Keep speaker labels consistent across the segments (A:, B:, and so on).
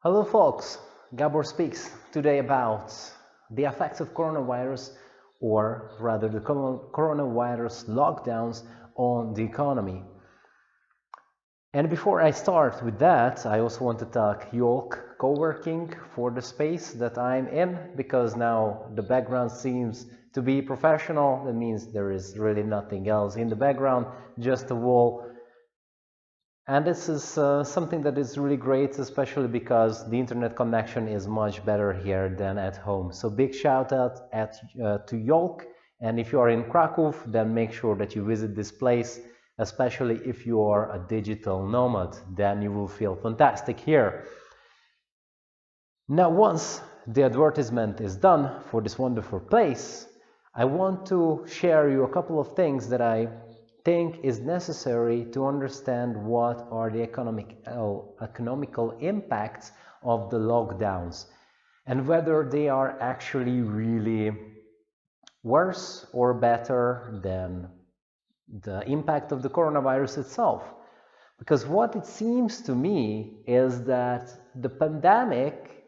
A: Hello folks, Gabor speaks today about the effects of coronavirus, or rather the coronavirus lockdowns on the economy. And before I start with that, I also want to thank Yolk Co-working for the space that I'm in, because now the background seems to be professional. That means there is really nothing else in the background, just a wall. And this is something that is really great, especially because the internet connection is much better here than at home. So big shout out to Yolk. And if you are in Krakow, then make sure that you visit this place, especially if you are a digital nomad, then you will feel fantastic here. Now, once the advertisement is done for this wonderful place, I want to share you a couple of things that I think is necessary to understand what are the economical impacts of the lockdowns and whether they are actually really worse or better than the impact of the coronavirus itself. Because what it seems to me is that the pandemic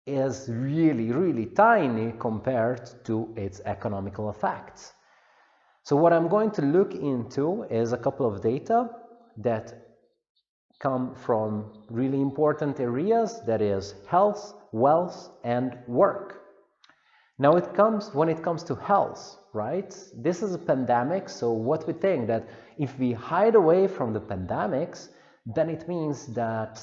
A: is really tiny compared to its economical effects. So what I'm going to look into is a couple of data that come from really important areas, that is health, wealth, and work. Now when it comes to health, right? This is a pandemic, so what we think that if we hide away from the pandemics, then it means that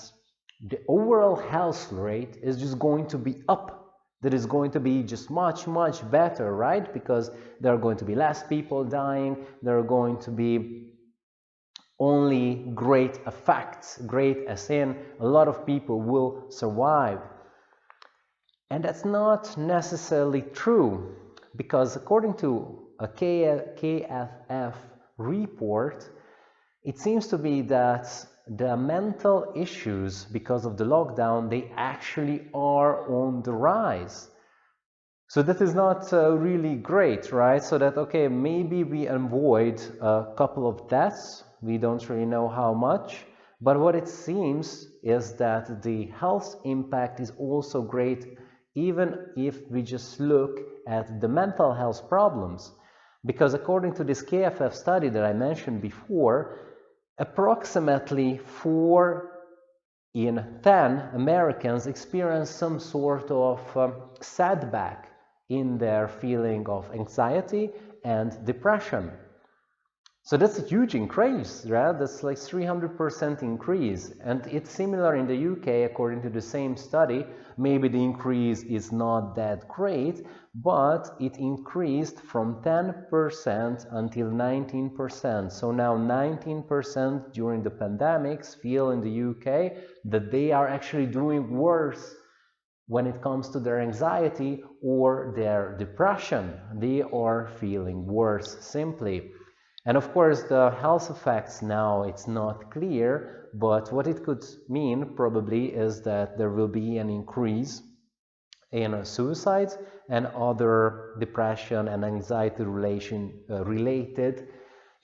A: the overall health rate is just going to be up. That is going to be just much better, right? Because there are going to be less people dying, there are going to be only great effects, great as in a lot of people will survive. And that's not necessarily true, because according to a KFF report, it seems to be that the mental issues because of the lockdown, they actually are on the rise. So that is not really great, right? So that, okay, maybe we avoid a couple of deaths. We don't really know how much. But what it seems is that the health impact is also great, even if we just look at the mental health problems. Because according to this KFF study that I mentioned before, approximately 4 in 10 Americans experience some sort of setback in their feeling of anxiety and depression. So that's a huge increase, right? That's like 300% increase. And it's similar in the UK, according to the same study. Maybe the increase is not that great, but it increased from 10% until 19%. So now 19% during the pandemics feel in the UK that they are actually doing worse when it comes to their anxiety or their depression. They are feeling worse simply. And of course, the health effects now, it's not clear, but what it could mean probably is that there will be an increase in suicides and other depression and anxiety related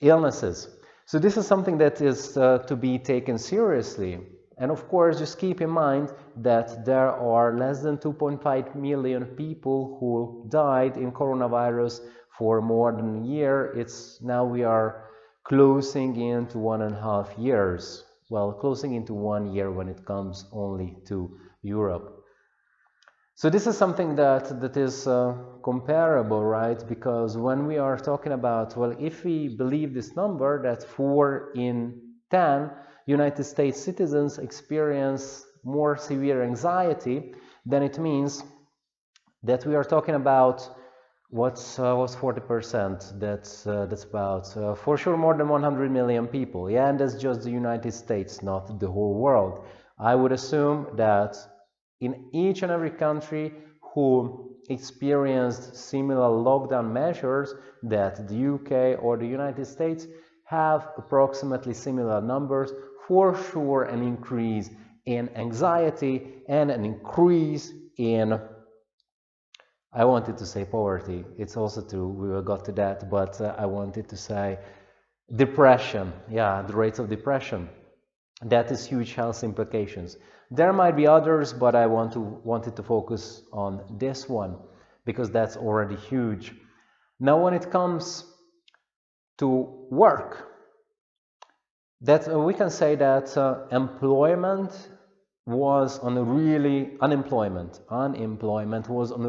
A: illnesses. So this is something that is to be taken seriously. And of course, just keep in mind that there are less than 2.5 million people who died in coronavirus for more than a year. Now we are closing into 1.5 years. Well, closing into 1 year when it comes only to Europe. So this is something that is comparable, right? Because when we are talking about, well, if we believe this number that 4 in 10 United States citizens experience more severe anxiety, then it means that we are talking about what's 40%? That's about for sure more than 100 million people. Yeah, and that's just the United States, not the whole world. I would assume that in each and every country who experienced similar lockdown measures, that the UK or the United States have approximately similar numbers, for sure an increase in anxiety and an increase in, I wanted to say poverty, it's also true, we will get to that, but I wanted to say depression, yeah, the rates of depression. That is huge health implications. There might be others, but I wanted to focus on this one because that's already huge. Now, when it comes to work, that we can say that unemployment was on a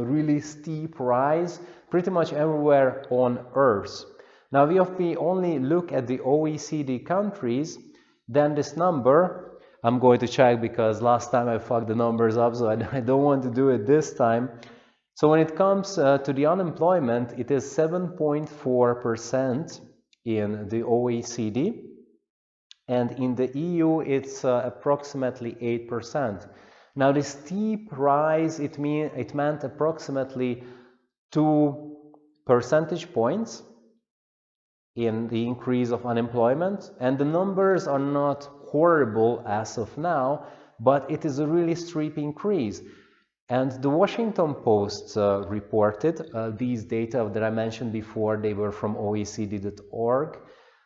A: really steep rise pretty much everywhere on earth. Now, if we only look at the OECD countries, then this number, I'm going to check because last time I fucked the numbers up, so I don't want to do it this time. So when it comes to the unemployment, it is 7.4% in the OECD, and in the EU it's approximately 8%. Now, the steep rise, it meant approximately 2 percentage points in the increase of unemployment, and the numbers are not horrible as of now, but it is a really steep increase. And the Washington Post reported these data that I mentioned before. They were from OECD.org.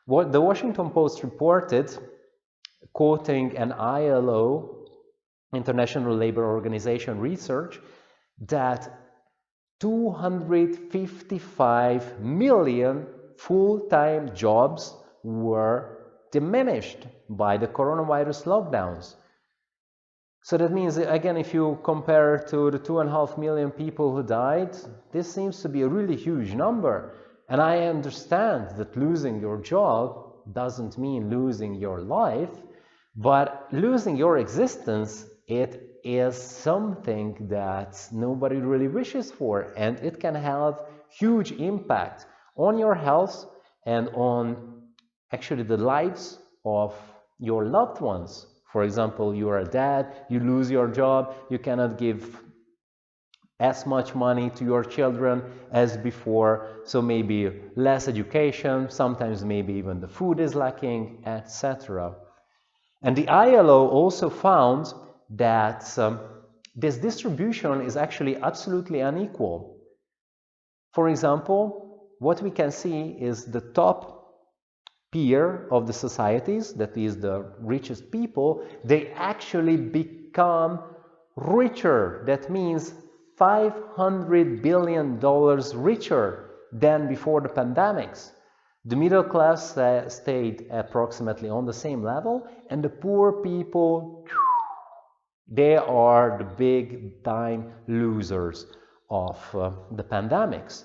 A: What the Washington Post reported, quoting an ILO, International Labour Organization research, that 255 million full-time jobs were diminished by the coronavirus lockdowns. So that means, again, if you compare to the 2.5 million people who died, this seems to be a really huge number. And I understand that losing your job doesn't mean losing your life, but losing your existence, it is something that nobody really wishes for, and it can have huge impact on your health and on actually the lives of your loved ones. For example, you are a dad, you lose your job, you cannot give as much money to your children as before, so maybe less education, sometimes maybe even the food is lacking, etc. And the ILO also found that this distribution is actually absolutely unequal. For example, what we can see is the top tier of the societies, that is the richest people, they actually become richer. That means $500 billion richer than before the pandemics. The middle class stayed approximately on the same level, and the poor people, they are the big time losers of the pandemics.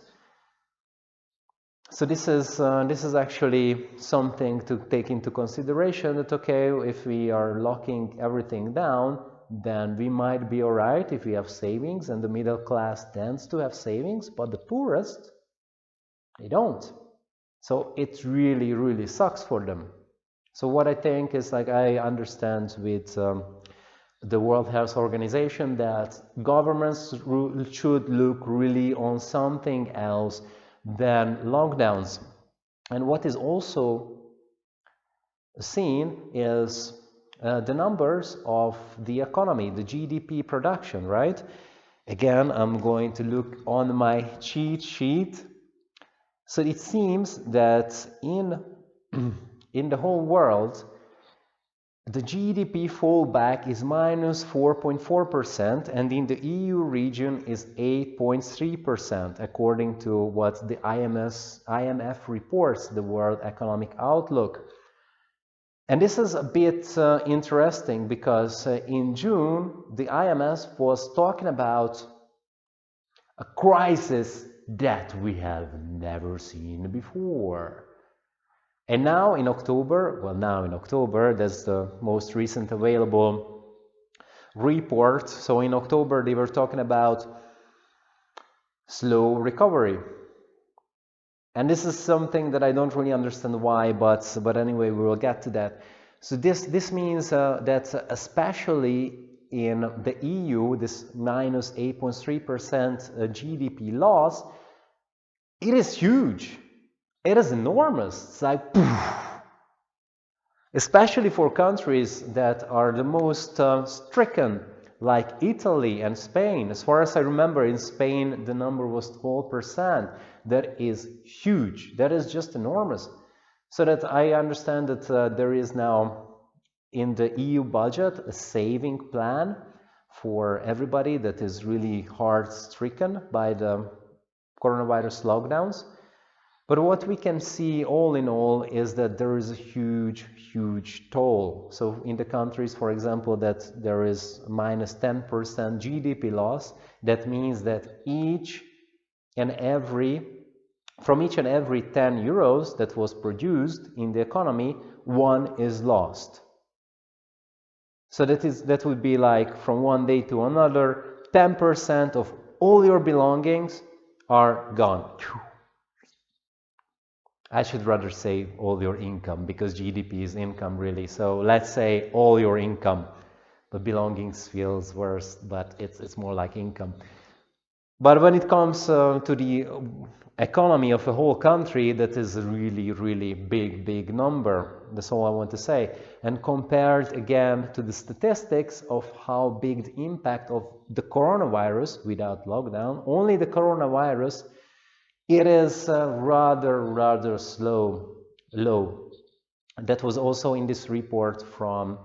A: So this is actually something to take into consideration, that okay, if we are locking everything down, then we might be all right if we have savings, and the middle class tends to have savings, but the poorest, they don't. So it really, really sucks for them. So what I think is, like, I understand with the World Health Organization that governments should look really on something else than lockdowns. And what is also seen is the numbers of the economy, the GDP production, right? Again, I'm going to look on my cheat sheet. So it seems that in the whole world, the GDP fallback is minus 4.4%, and in the EU region is 8.3%, according to what the IMF reports, the World Economic Outlook. And this is a bit interesting because in June, the IMF was talking about a crisis that we have never seen before. And now in October, that's the most recent available report. So in October, they were talking about slow recovery. And this is something that I don't really understand why, but anyway, we will get to that. So this means that especially in the EU, this minus 8.3% GDP loss, it is huge. It is enormous. It's like, poof. Especially for countries that are the most stricken, like Italy and Spain. As far as I remember, in Spain, the number was 12%. That is huge. That is just enormous. So that I understand that there is now in the EU budget a saving plan for everybody that is really hard stricken by the coronavirus lockdowns. But what we can see all in all is that there is a huge toll. So in the countries, for example, that there is minus 10% GDP loss, that means that from each and every 10 euros that was produced in the economy, 1 is lost. So that would be like from one day to another, 10% of all your belongings are gone. I should rather say all your income, because GDP is income really. So let's say all your income. But belongings feels worse, but it's more like income. But when it comes to the economy of a whole country, that is a really big number. That's all I want to say. And compared again to the statistics of how big the impact of the coronavirus without lockdown, only the coronavirus, it is rather low. That was also in this report from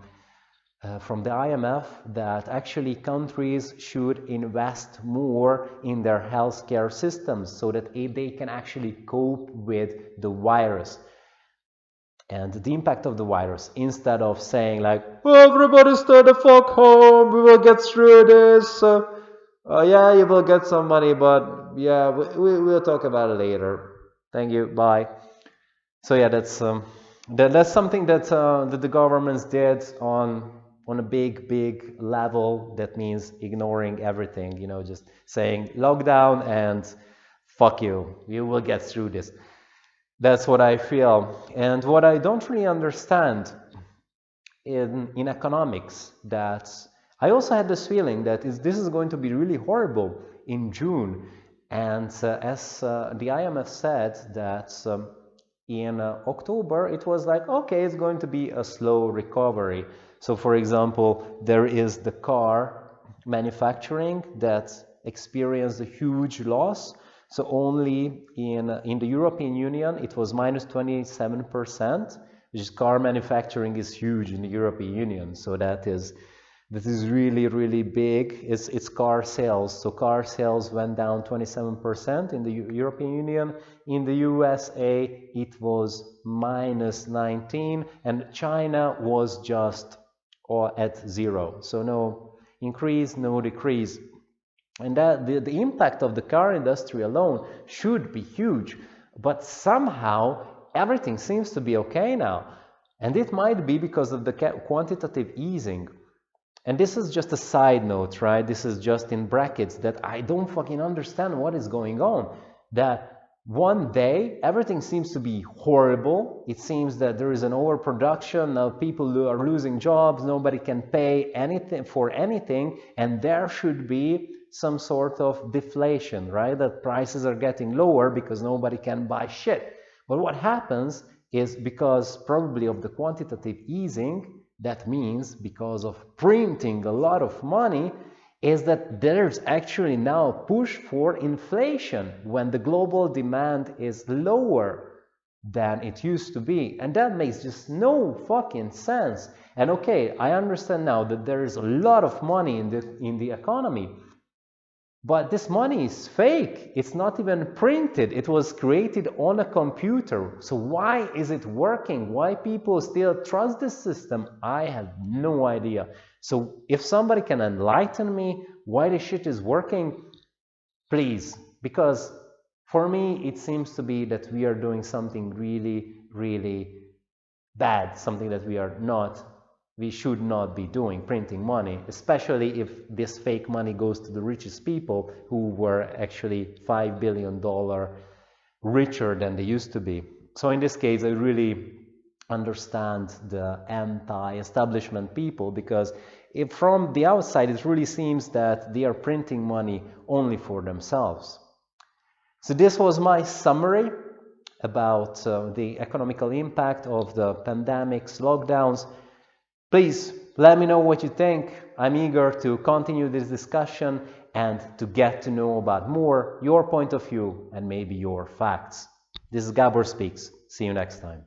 A: the IMF, that actually countries should invest more in their healthcare systems so that they can actually cope with the virus and the impact of the virus, instead of saying like, oh, everybody stay the fuck home, we will get through this. Yeah, you will get some money, but yeah, we'll talk about it later. Thank you, bye. So yeah, that's something that the governments did on a big level. That means ignoring everything, just saying lockdown and fuck you, you will get through this. That's what I feel. And what I don't really understand in economics, that I also had this feeling that this is going to be really horrible in June. And as the IMF said that in October, it was like, okay, it's going to be a slow recovery. So for example, there is the car manufacturing that experienced a huge loss. So only in the European Union, it was minus 27%, which is car manufacturing is huge in the European Union. So that is really big. It's car sales. So car sales went down 27% in the European Union. In the USA, it was minus 19, and China was just at 0. So no increase, no decrease. And that the impact of the car industry alone should be huge, but somehow everything seems to be okay now. And it might be because of the quantitative easing. And this is just a side note, right? This is just in brackets, that I don't fucking understand what is going on. That one day everything seems to be horrible. It seems that there is an overproduction. Now people are losing jobs. Nobody can pay anything for anything. And there should be some sort of deflation, right? That prices are getting lower because nobody can buy shit. But what happens is, because probably of the quantitative easing, that means because of printing a lot of money, is that there's actually now a push for inflation when the global demand is lower than it used to be. And that makes just no fucking sense. And okay, I understand now that there is a lot of money in the economy, but this money is fake. It's not even printed. It was created on a computer. So why is it working? Why people still trust this system? I have no idea. So if somebody can enlighten me why this shit is working, please. Because for me, it seems to be that we are doing something really bad, something that we should not be doing, printing money, especially if this fake money goes to the richest people who were actually $5 billion richer than they used to be. So in this case, I really understand the anti-establishment people, because if from the outside it really seems that they are printing money only for themselves. So this was my summary about the economical impact of the pandemics, lockdowns. Please let me know what you think. I'm eager to continue this discussion and to get to know about more your point of view and maybe your facts. This is Gabor Speaks. See you next time.